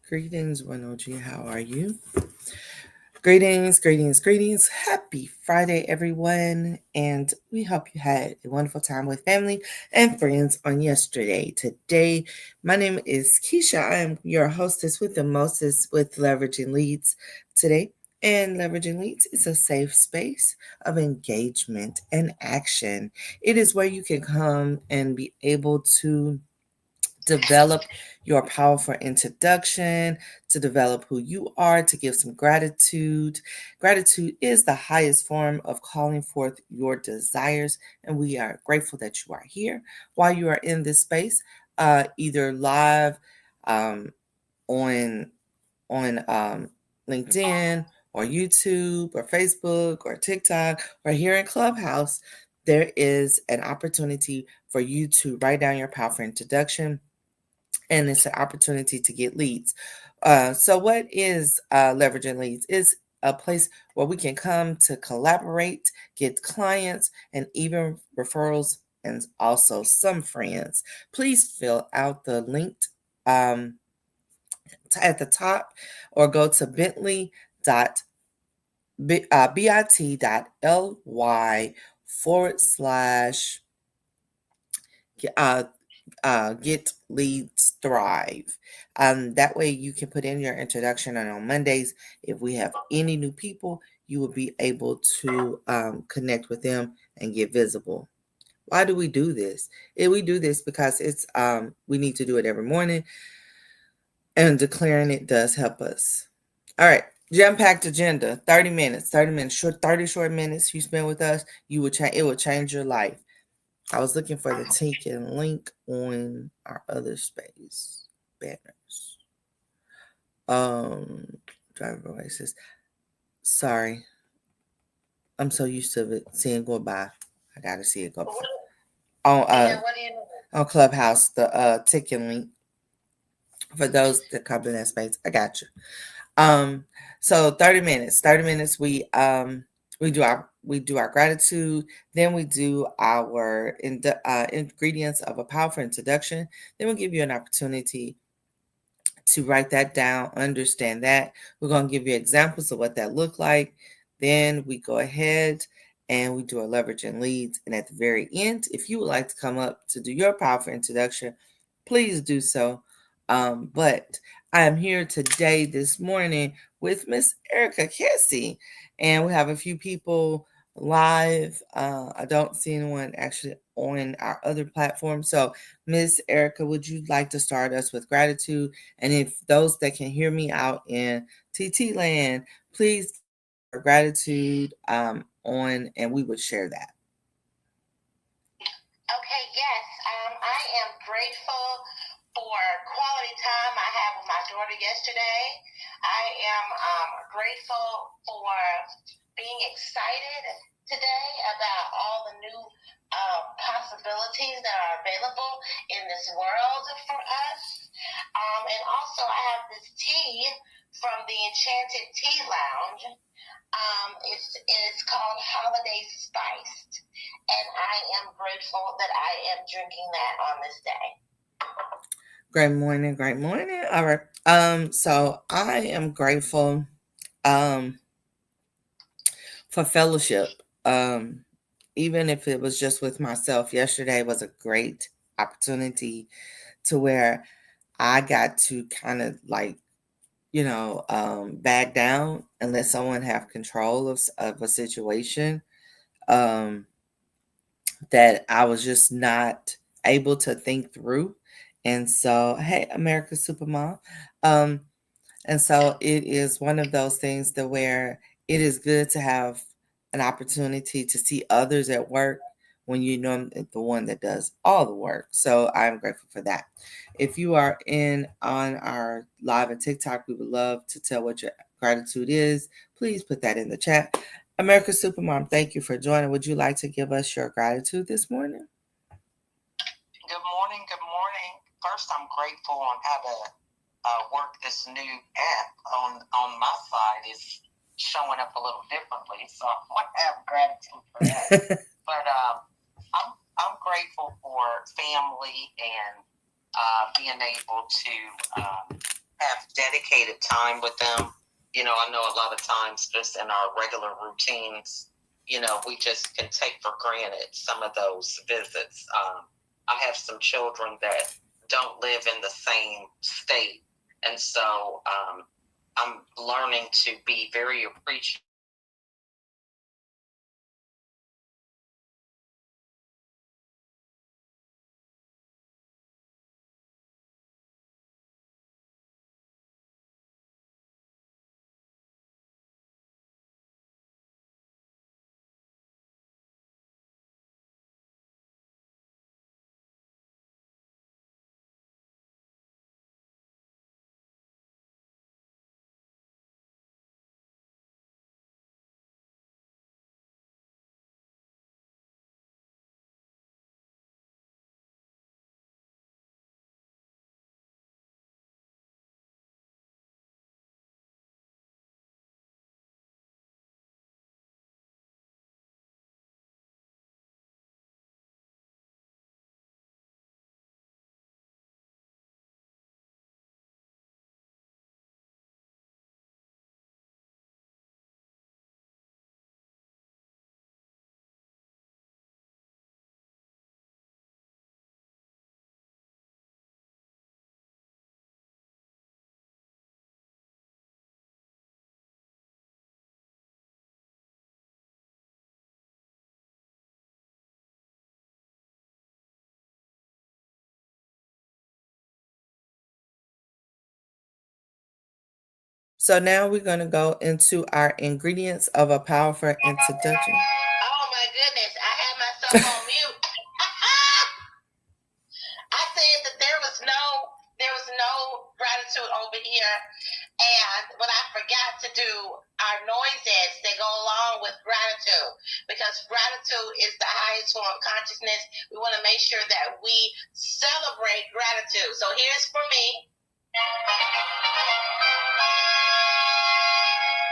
Greetings, 1OG. How are you? Greetings, greetings, greetings. Happy Friday, everyone. And we hope you had a wonderful time with family and friends on yesterday. Today, my name is Keisha. I am your hostess with the mostest with Leveraging Leads today. And Leveraging Leads is a safe space of engagement and action. It is where you can come and be able to develop your powerful introduction, to develop who you are, to give some gratitude. Gratitude is the highest form of calling forth your desires, and we are grateful that you are here while you are in this space, either live um, on on LinkedIn or YouTube or Facebook or TikTok or here in Clubhouse. There is an opportunity for you to write down your powerful introduction, and it's an opportunity to get leads. So what is Leveraging Leads? It's a place where we can come to collaborate, get clients, and even referrals, and also some friends. Please fill out the link um, at the top, or go to bit.ly / get leads thrive. That way you can put in your introduction, and on Mondays, if we have any new people, you will be able to connect with them and get visible. Why do we do this? We do this because it's we need to do it every morning, and declaring it does help us. All right. Jam-packed agenda, 30 minutes, 30 minutes, short, 30 short minutes you spend with us, it will change your life. I was looking for the taken link on our other space banners. Driver license. Sorry, I'm so used to it seeing go by. I gotta see it go by. On Clubhouse, the taken link for those that come in that space. I got you. So 30 minutes. 30 minutes. We do our gratitude. Then we do our ingredients of a powerful introduction. Then we'll give you an opportunity to write that down, understand that. We're going to give you examples of what that looked like. Then we go ahead and we do a Leveraging Leads. And at the very end, if you would like to come up to do your powerful introduction, please do so. But I am here today, this morning, with Miss Erica Kessie, and we have a few people live. I don't see anyone actually on our other platform. So, Miss Erica, would you like to start us with gratitude? And if those that can hear me out in TT land, please give gratitude on, and we would share that. Okay, yes. I am grateful for quality time I had with my daughter yesterday. I am grateful for being excited today about all the new possibilities that are available in this world for us. And also, I have this tea from the Enchanted Tea Lounge. It's called Holiday Spiced, and I am grateful that I am drinking that on this day. Great morning, great morning. All right. So I am grateful for fellowship. Even if it was just with myself, yesterday was a great opportunity to where I got to kind of like, back down and let someone have control of a situation that I was just not able to think through. And so, hey, America's Supermom. And so it is one of those things that where it is good to have an opportunity to see others at work when you know the one that does all the work. So I'm grateful for that. If you are in on our live and TikTok, we would love to tell what your gratitude is. Please put that in the chat. America's Supermom, thank you for joining. Would you like to give us your gratitude this morning? Good morning. Good morning. First, I'm grateful on how to work this new app on my side. Is showing up a little differently, so I want to have gratitude for that. But I'm grateful for family and being able to have dedicated time with them. You know, I know a lot of times just in our regular routines, you know, we just can take for granted some of those visits. I have some children that don't live in the same state, and so I'm learning to be very appreciative. So now we're going to go into our ingredients of a powerful introduction. Oh my goodness, I had myself on mute. I said that there was no gratitude over here, but I forgot to do our noises that go along with gratitude, because gratitude is the highest form of consciousness. We want to make sure that we celebrate gratitude. So here's for me.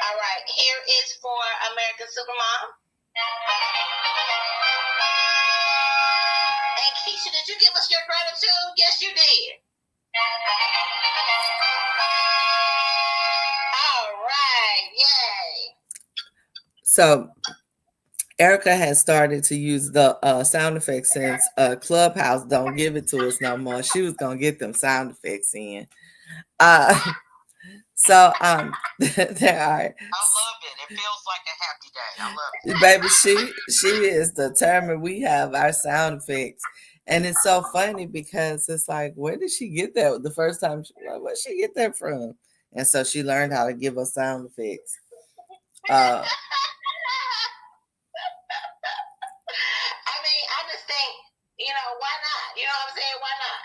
All right, here is for America's Supermom. And Keisha, did you give us your gratitude? Yes, you did. All right, yay. So Erica has started to use the sound effects since Clubhouse don't give it to us no more. She was gonna get them sound effects in. So there are. I love it. It feels like a happy day. I love it. Baby, she is determined we have our sound effects. And it's so funny because it's like, where did she get that? The first time, where'd she get that from? And so she learned how to give us sound effects. I mean, I just think, you know, why not? You know what I'm saying? Why not?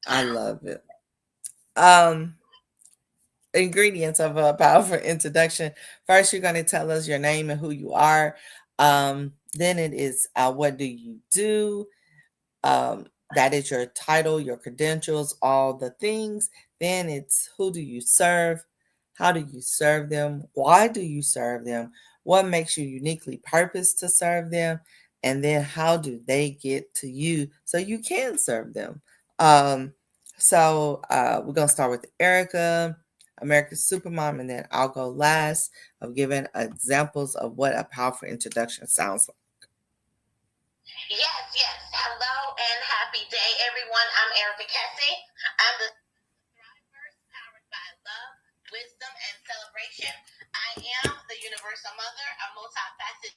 I love it. Ingredients of a powerful introduction. First, you're going to tell us your name and who you are. Then it is what do you do? That is your title, your credentials, all the things. Then it's who do you serve? How do you serve them? Why do you serve them? What makes you uniquely purposed to serve them? And then how do they get to you so you can serve them? We're going to start with Erica, America's Supermom, and then I'll go last of giving examples of what a powerful introduction sounds like. Yes. Hello and happy day, everyone. I'm Erica Kessie. I'm the Thrivers powered by love, wisdom, and celebration. I am the universal mother, a multifaceted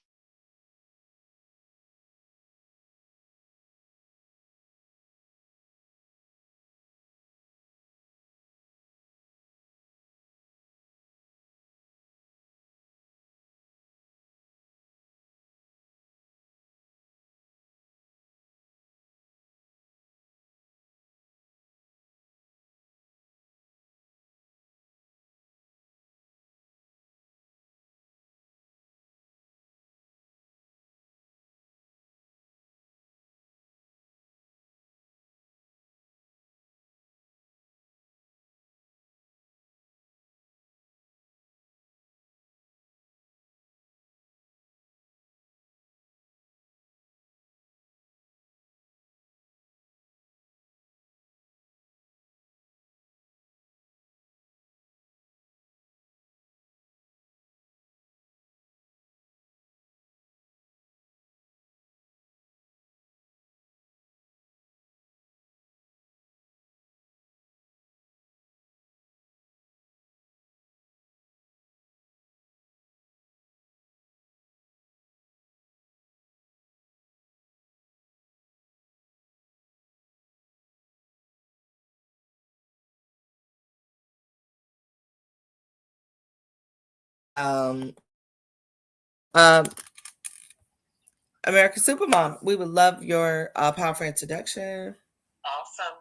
um, um, American Supermom. We would love your powerful introduction. Awesome. I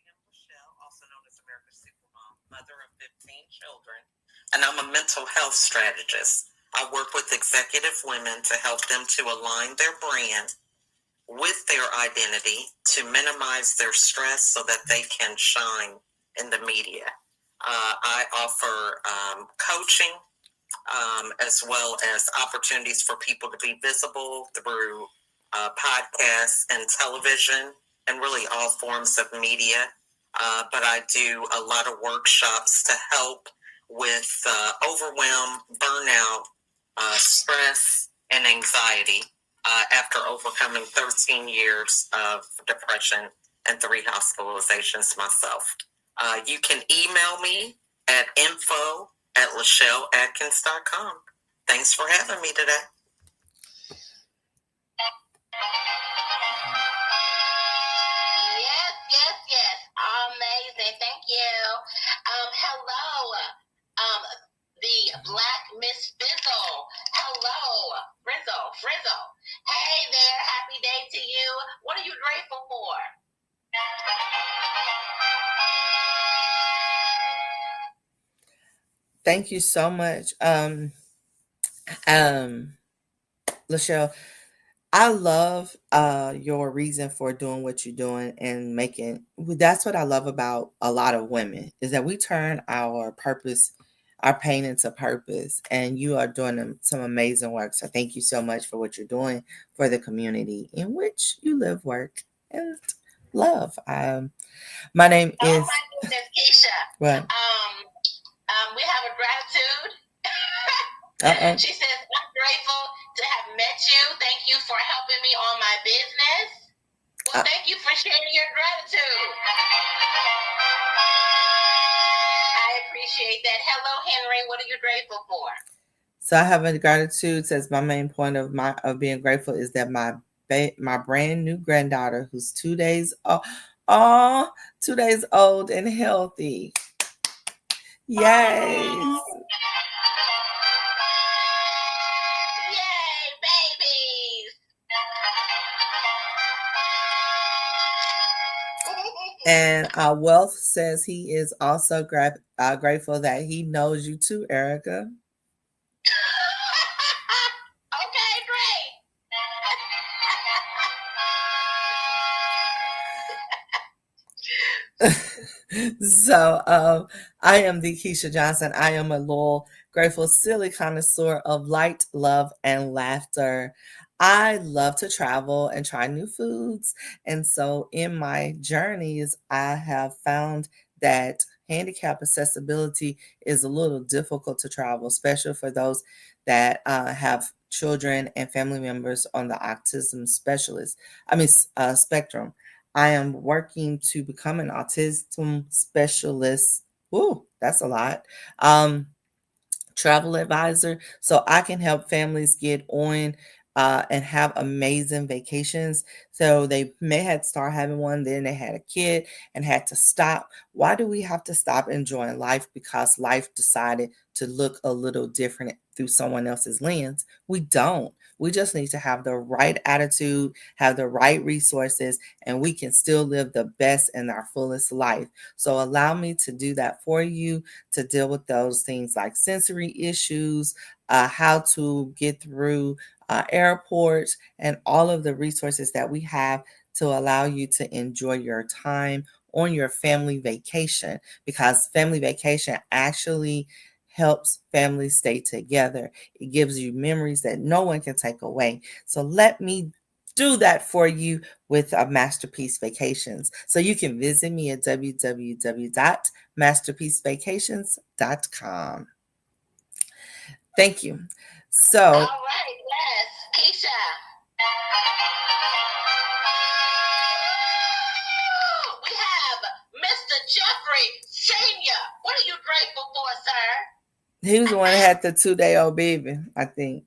am Michelle, also known as America's Supermom, mother of 15 children, and I'm a mental health strategist. I work with executive women to help them to align their brand with their identity to minimize their stress so that they can shine in the media. I offer coaching as well as opportunities for people to be visible through podcasts and television and really all forms of media. But I do a lot of workshops to help with overwhelm, burnout, stress, and anxiety after overcoming 13 years of depression and 3 hospitalizations myself. You can email me at info@LachelleAtkins.com. Thanks for having me today. Yes. Amazing. Thank you. Hello. The Black Miss Fizzle. Hello. Frizzle. Hey there. Happy day to you. What are you grateful for? Thank you so much, Lachelle. I love your reason for doing what you're doing and making. That's what I love about a lot of women is that we turn our purpose, our pain into purpose, and you are doing some amazing work. So thank you so much for what you're doing for the community in which you live, work, and love. My name is. Oh my goodness, Keisha. What? We have a gratitude. Uh-oh. She says, I'm grateful to have met you. Thank you for helping me on my business. Well, thank you for sharing your gratitude. I appreciate that. Hello, Henry. What are you grateful for? So I have a gratitude. Says my main point of being grateful is that my brand new granddaughter, who's 2 days old, 2 days old and healthy. Yay! Yay, babies! And Wealth says he is also grateful that he knows you too, Erica. Okay, great. So I am the Keisha Johnson. I am a loyal, grateful, silly connoisseur of light, love, and laughter. I love to travel and try new foods. And so in my journeys, I have found that handicap accessibility is a little difficult to travel, especially for those that have children and family members on the autism spectrum. I am working to become an autism specialist. Ooh, that's a lot. Travel advisor, so I can help families get on and have amazing vacations. So they may had start having one, then they had a kid and had to stop. Why do we have to stop enjoying life? Because life decided to look a little different through someone else's lens. We don't. We just need to have the right attitude, have the right resources, and we can still live the best and our fullest life. So allow me to do that for you, to deal with those things like sensory issues, how to get through airports, and all of the resources that we have to allow you to enjoy your time on your family vacation, because family vacation actually helps families stay together. It gives you memories that no one can take away. So let me do that for you with Masterpiece Vacations. So you can visit me at www.masterpiecevacations.com. Thank you. So, all right, yes, Keisha. We have Mr. Jeffrey Senior. What are you grateful for, sir? He was the one that had the 2-day-old baby, I think.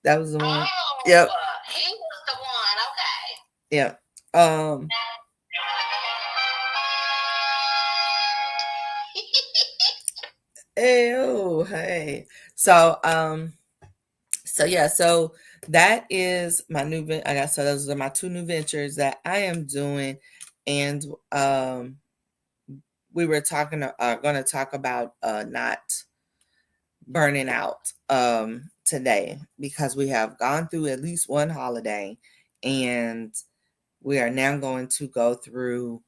That was the one. Oh, yep. He was the one. Okay. Yep. Hey. So that is my new so those are my two new ventures that I am doing. And we were going to talk about not burning out today, because we have gone through at least one holiday, and we are now going to go through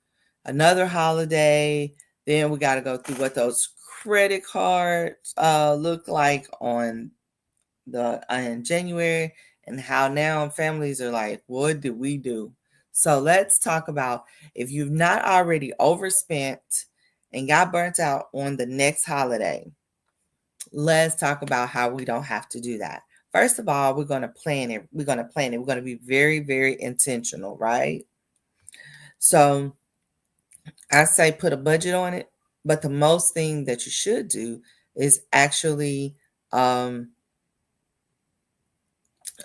another holiday. Then we got to go through what those credit cards look like on in January, and how now families are like, what do we do? So let's talk about, if you've not already overspent and got burnt out on the next holiday, let's talk about how we don't have to do that. First of all, we're going to plan it. We're going to be very, very intentional, right? So I say put a budget on it, but the most thing that you should do is actually put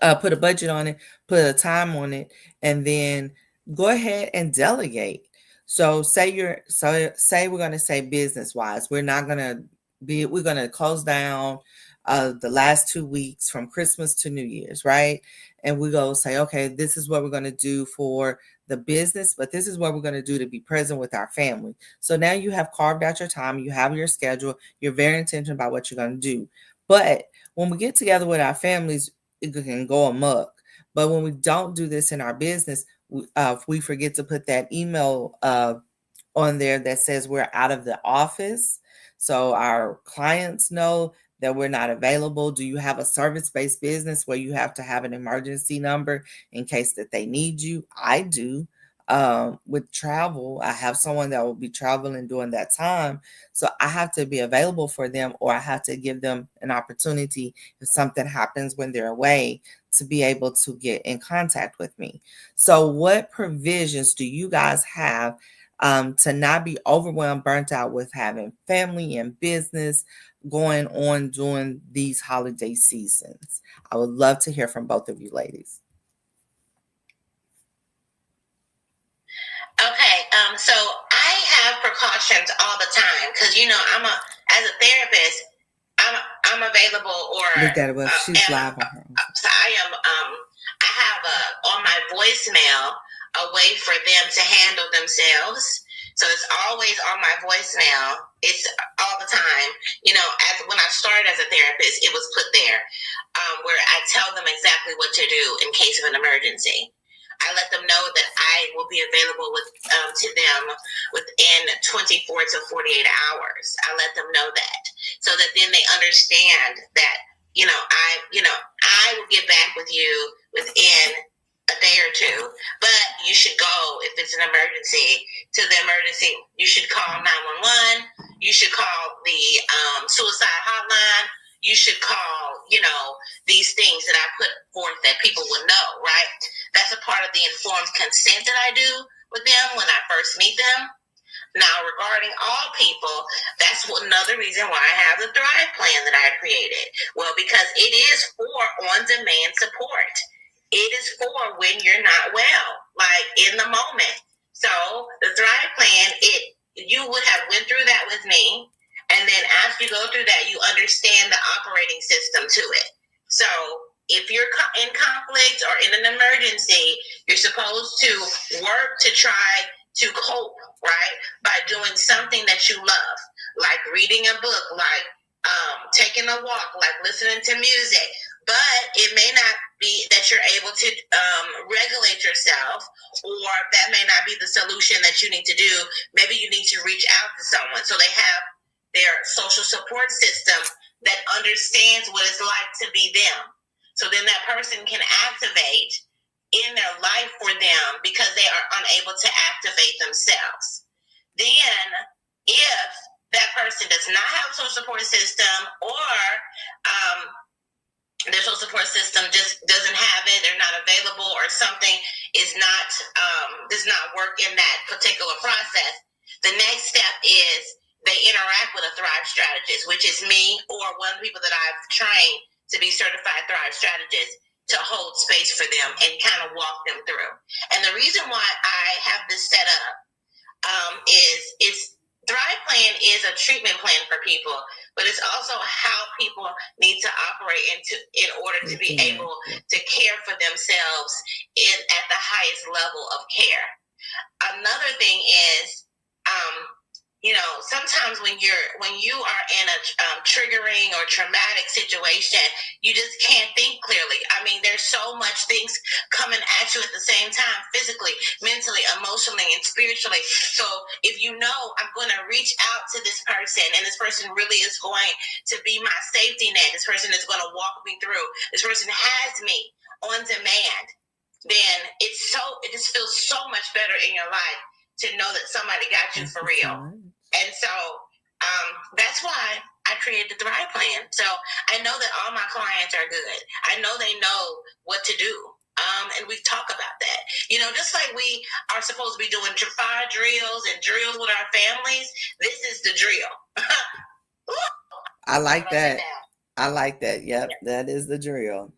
a budget on it, put a time on it, and then go ahead and delegate. So say we're going to say business wise, we're going to close down the last 2 weeks from Christmas to New Year's, right? And we go say, okay, this is what we're going to do for the business, but this is what we're going to do to be present with our family. So now you have carved out your time, you have your schedule, you're very intentional about what you're going to do. But when we get together with our families, it can go amok. But when we don't do this in our business, we forget to put that email on there that says we're out of the office, so our clients know that we're not available. Do you have a service-based business where you have to have an emergency number in case that they need you? I do. With travel, I have someone that will be traveling during that time, so I have to be available for them, or I have to give them an opportunity if something happens when they're away to be able to get in contact with me. So what provisions do you guys have to not be overwhelmed, burnt out with having family and business going on during these holiday seasons? I would love to hear from both of you ladies. Okay, so I have precautions all the time because as a therapist, I'm available, or Look at it. Well, she's live on her own. So I have on my voicemail a way for them to handle themselves. So it's always on my voicemail. It's all the time. As when I started as a therapist, it was put there where I tell them exactly what to do in case of an emergency. I let them know that I will be available to them within 24 to 48 hours. I let them know that, so that then they understand that I will get back with you within a day or two, but you should go if it's an emergency to the emergency. You should call 911. You should call the suicide hotline. You should call, these things that I put forth that people would know, right? That's a part of the informed consent that I do with them when I first meet them. Now, regarding all people, that's another reason why I have the Thrive Plan that I created. Well, because it is for on-demand support. It is for when you're not well, like in the moment. So the Thrive Plan, you would have went through that with me. And then after you go through that, you understand the operating system to it. So if you're in conflict or in an emergency, you're supposed to work to try to cope, right? By doing something that you love, like reading a book, like taking a walk, like listening to music. But it may not be that you're able to regulate yourself, or that may not be the solution that you need to do. Maybe you need to reach out to someone so they have their social support system that understands what it's like to be them. So then that person can activate in their life for them because they are unable to activate themselves. Then if that person does not have a social support system, or their social support system just doesn't have it, they're not available, or something is not does not work in that particular process, the next step is they interact with a Thrive strategist, which is me or one of the people that I've trained to be certified Thrive strategists, to hold space for them and kind of walk them through. And the reason why I have this set up is Thrive Plan is a treatment plan for people, but it's also how people need to operate in order to be able to care for themselves at the highest level of care. Another thing is, sometimes when you are in a triggering or traumatic situation, you just can't think clearly. I mean, there's so much things coming at you at the same time, physically, mentally, emotionally, and spiritually. So if I'm going to reach out to this person, and this person really is going to be my safety net, this person is going to walk me through, this person has me on demand, then it just feels so much better in your life to know that somebody got you for real. And so that's why I created the Thrive Plan. So I know that all my clients are good. I know they know what to do. And we talk about that. Just like we are supposed to be doing fire drills and drills with our families, this is the drill. I like that. I like that. Yep, that is the drill.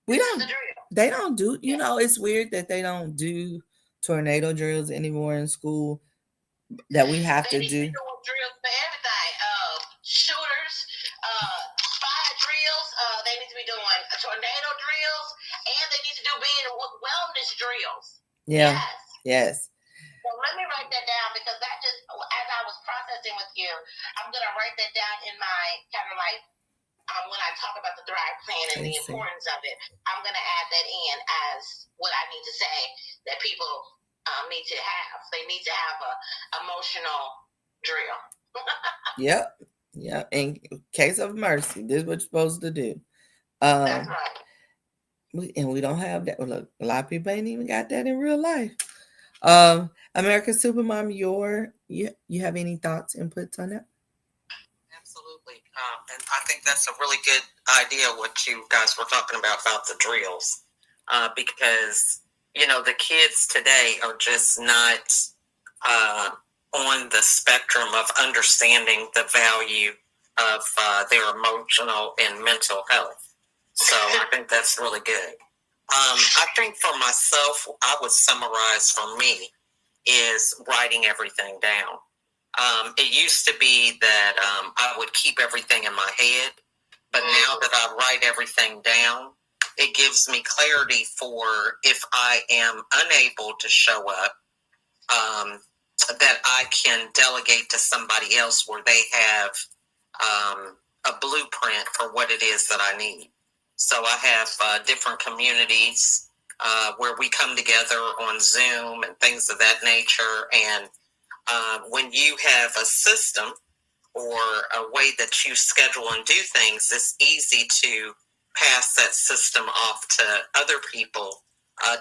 They don't do, it's weird that they don't do tornado drills anymore in school that we have to do. Drills for everything. Shooters, fire drills. They need to be doing tornado drills, and they need to do wellness drills. Yeah. Yes. So let me write that down, because that just, as I was processing with you, I'm gonna write that down in my kind of like when I talk about the Thrive Plan and the importance of it. I'm gonna add that in as what I need to say that people need to have. They need to have a emotional drill. Yep. In case of emergency, this is what you're supposed to do. That's right. We don't have that. Look, a lot of people ain't even got that in real life. American Supermom, you have any thoughts, inputs on that? Absolutely. And I think that's a really good idea what you guys were talking about the drills. Because, the kids today are just not on the spectrum of understanding the value of their emotional and mental health. So I think that's really good. I think for myself, I would summarize for me is writing everything down. It used to be that I would keep everything in my head, but now that I write everything down, it gives me clarity for if I am unable to show up, that I can delegate to somebody else where they have a blueprint for what it is that I need. So I have different communities where we come together on Zoom and things of that nature. And when you have a system or a way that you schedule and do things, it's easy to pass that system off to other people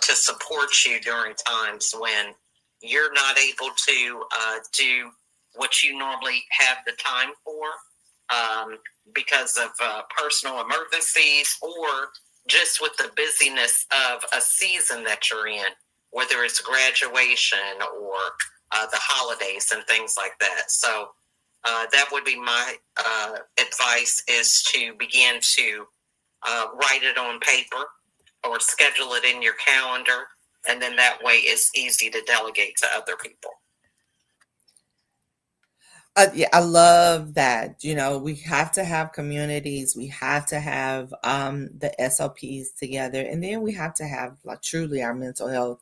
to support you during times when you're not able to do what you normally have the time for because of personal emergencies or just with the busyness of a season that you're in, whether it's graduation or the holidays and things like that. So that would be my advice, is to begin to write it on paper or schedule it in your calendar. And then that way it's easy to delegate to other people. Yeah, I love that. We have to have communities. We have to have the SOPs together. And then we have to have truly our mental health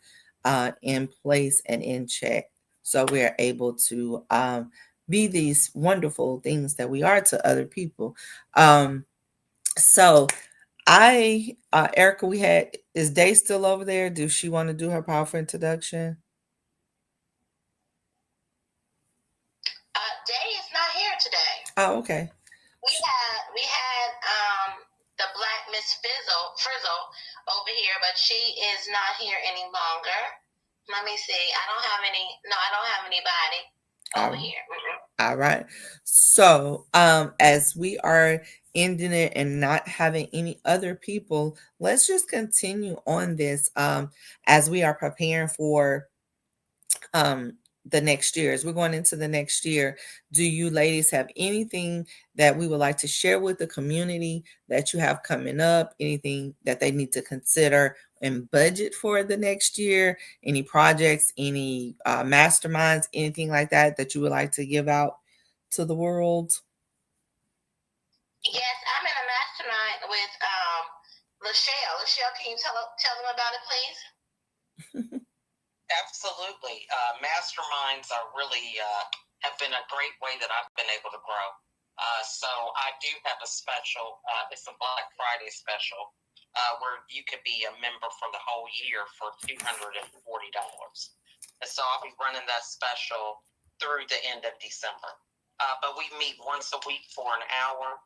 in place and in check. So we are able to be these wonderful things that we are to other people. So Erica, is Day still over there? Does she want to do her powerful introduction? Day is not here today. Oh, okay. We had the Black Miss Frizzle over here, but she is not here any longer. Let me see. I don't have anybody over here. All right. So as we are ending it and not having any other people, let's just continue on this as we are preparing for the next year. As we're going into the next year, do you ladies have anything that we would like to share with the community that you have coming up? Anything that they need to consider and budget for the next year? Any projects, any masterminds, anything like that you would like to give out to the world? Yes, I'm in a mastermind with Lachelle. Lachelle, can you tell them about it, please? Absolutely. Masterminds are really have been a great way that I've been able to grow. So I do have a special, it's a Black Friday special, where you could be a member for the whole year for $240. And so I'll be running that special through the end of December. But we meet once a week for an hour,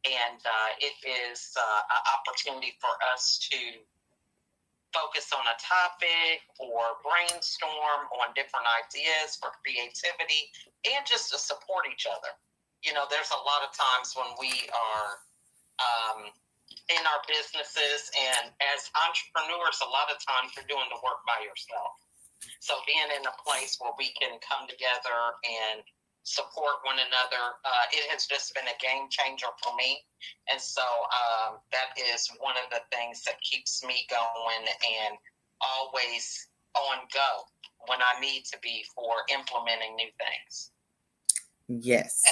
and it is an opportunity for us to focus on a topic or brainstorm on different ideas for creativity and just to support each other. You know, there's a lot of times when we are in our businesses, and as entrepreneurs, a lot of times you're doing the work by yourself. So being in a place where we can come together and support one another, it has just been a game changer for me. And so that is one of the things that keeps me going and always on go when I need to be for implementing new things. Yes.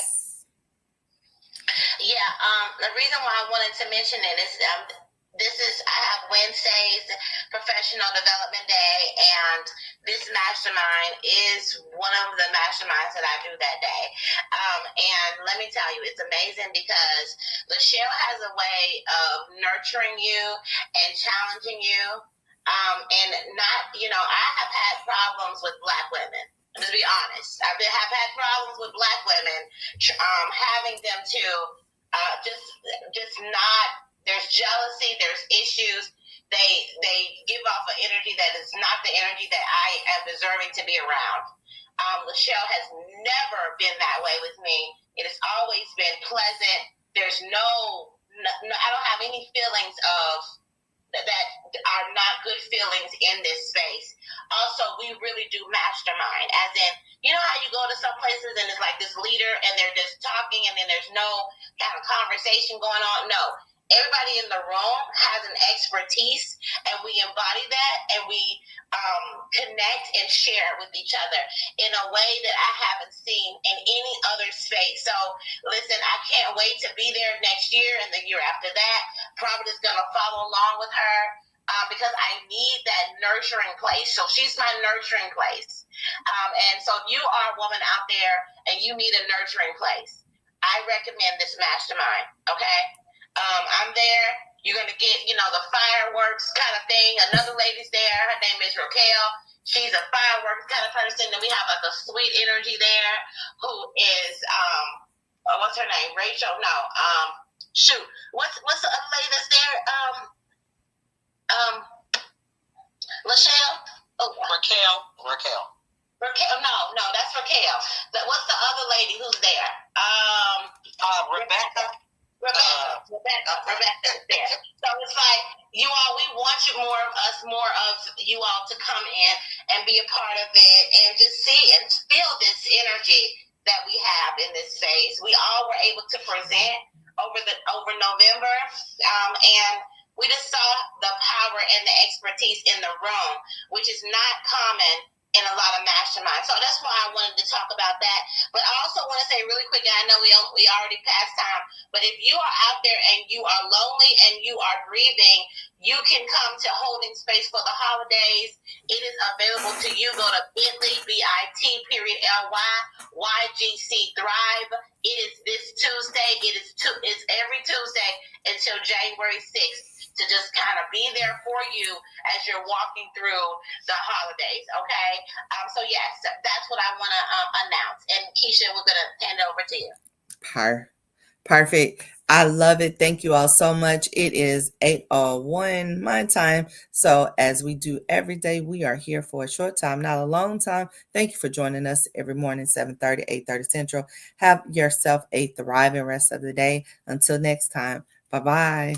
Yeah, the reason why I wanted to mention it is I have Wednesdays, Professional Development Day, and this mastermind is one of the masterminds that I do that day. And let me tell you, it's amazing because Lachelle has a way of nurturing you and challenging you. And not, I have had problems with Black women. To be honest, have had problems with Black women, having them to just not. There's jealousy. There's issues. They give off an energy that is not the energy that I am deserving to be around. Lachelle has never been that way with me. It has always been pleasant. There's no I don't have any feelings of that are not good feelings in this space. Also, we really do mastermind, as in, you know how you go to some places and it's like this leader and they're just talking and then there's no kind of conversation going on? No. Everybody in the room has an expertise, and we embody that, and we connect and share with each other in a way that I haven't seen in any other space. So, listen, I can't wait to be there next year and the year after that. Probably is going to follow along with her because I need that nurturing place. So she's my nurturing place. And so if you are a woman out there and you need a nurturing place, I recommend this mastermind, okay? I'm there. You're going to get, the fireworks kind of thing. Another lady's there. Her name is Raquel. She's a fireworks kind of person. Then we have like a sweet energy there who is, what's her name? Rachel? No. Shoot. What's the other lady that's there? Lachelle? Oh, Raquel. No, that's Raquel. What's the other lady who's there? Rebecca. Rebecca is there. So it's like, you all, we want more of you all to come in and be a part of it and just see and feel this energy that we have in this space. We all were able to present over November, and we just saw the power and the expertise in the room, which is not common in a lot of masterminds. So that's why I wanted to talk about that. But I also want to say really quick, and I know we already passed time, but if you are out there and you are lonely and you are grieving, you can come to Holding Space for the holidays. It is available to you. Go to bit.ly, bit.ly, YGC Thrive. It is this Tuesday. It's every Tuesday until January 6th. To just kind of be there for you as you're walking through the holidays, okay? So yes, that's what I want to announce. And Keisha, we're going to hand it over to you. Perfect. I love it. Thank you all so much. It is 8:01 my time. So as we do every day, we are here for a short time, not a long time. Thank you for joining us every morning, 7:30, 8:30 Central. Have yourself a thriving rest of the day. Until next time. Bye-bye.